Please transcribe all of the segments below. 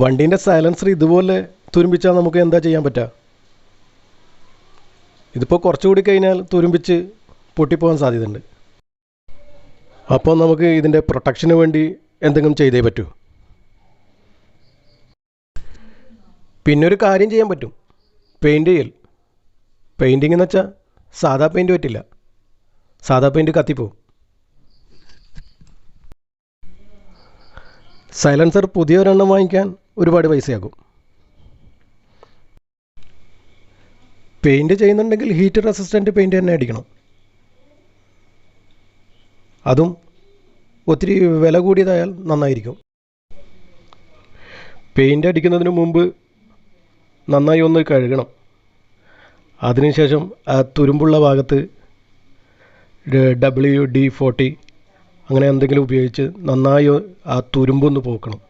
വണ്ടീൻ്റെ സൈലൻസർ ഇതുപോലെ തുരുമ്പിച്ചാൽ നമുക്ക് എന്താ ചെയ്യാൻ പറ്റുക? ഇതിപ്പോൾ കുറച്ചുകൂടി കഴിഞ്ഞാൽ തുരുമ്പിച്ച് പൊട്ടിപ്പോകാൻ സാധ്യതയുണ്ട്. അപ്പോൾ നമുക്ക് ഇതിൻ്റെ പ്രൊട്ടക്ഷന് വേണ്ടി എന്തെങ്കിലും ചെയ്തേ പറ്റൂ. പിന്നെ ഒരു കാര്യം ചെയ്യാൻ പറ്റും, പെയിൻറ് ചെയ്യൽ. പെയിൻറ്റിങ് എന്ന് വെച്ചാൽ സാധാ പെയിൻറ് പറ്റില്ല, സാധാ പെയിൻറ് കത്തിപ്പോവും. സൈലൻസർ പുതിയ ഒരെണ്ണം വാങ്ങിക്കാൻ ഒരുപാട് പൈസയാകും. പെയിൻറ് ചെയ്യുന്നുണ്ടെങ്കിൽ ഹീറ്റ് റെസിസ്റ്റൻ്റ് പെയിൻറ് തന്നെ അടിക്കണം. അതും ഒത്തിരി വില കൂടിയതായാൽ നന്നായിരിക്കും. പെയിൻ്റ് അടിക്കുന്നതിന് മുമ്പ് നന്നായി ഒന്ന് കഴുകണം. അതിനുശേഷം ആ തുരുമ്പുള്ള ഭാഗത്ത് WD-40 അങ്ങനെ എന്തെങ്കിലും ഉപയോഗിച്ച് നന്നായി ആ തുരുമ്പൊന്ന് പോക്കണം.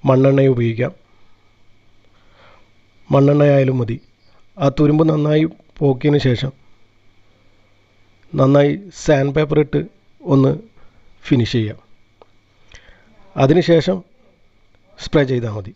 മണ്ണെണ്ണ ഉപയോഗിക്കാം, മണ്ണെണ്ണയായാലും മതി. ആ തുരുമ്പ് നന്നായി പോക്കിയതിന് ശേഷം നന്നായി സാൻഡ് പേപ്പർ ഇട്ട് ഒന്ന് ഫിനിഷ് ചെയ്യാം. അതിനുശേഷം സ്പ്രേ ചെയ്താൽ മതി.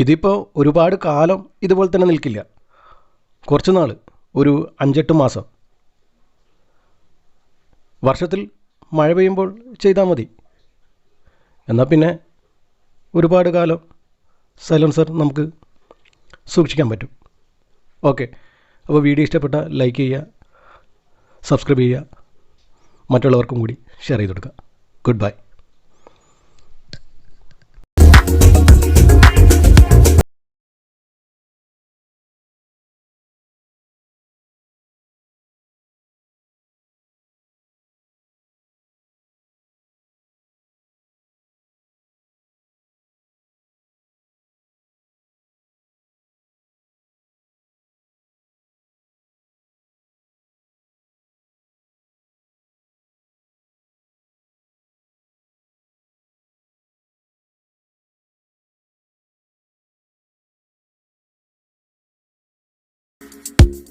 ഇതിപ്പോൾ ഒരുപാട് കാലം ഇതുപോലെ തന്നെ നിൽക്കില്ല. കുറച്ച് നാൾ, ഒരു 5-8 മാസം, വർഷത്തിൽ മഴ പെയ്യുമ്പോൾ ചെയ്താൽ മതി. എന്നാൽ പിന്നെ ഒരുപാട് കാലം സൈലൻസർ നമുക്ക് സൂക്ഷിക്കാൻ പറ്റും. ഓക്കെ, അപ്പോൾ വീഡിയോ ഇഷ്ടപ്പെട്ടാൽ ലൈക്ക് ചെയ്യുക, സബ്സ്ക്രൈബ് ചെയ്യുക, മറ്റുള്ളവർക്കും കൂടി ഷെയർ ചെയ്ത് കൊടുക്കുക. Good bye.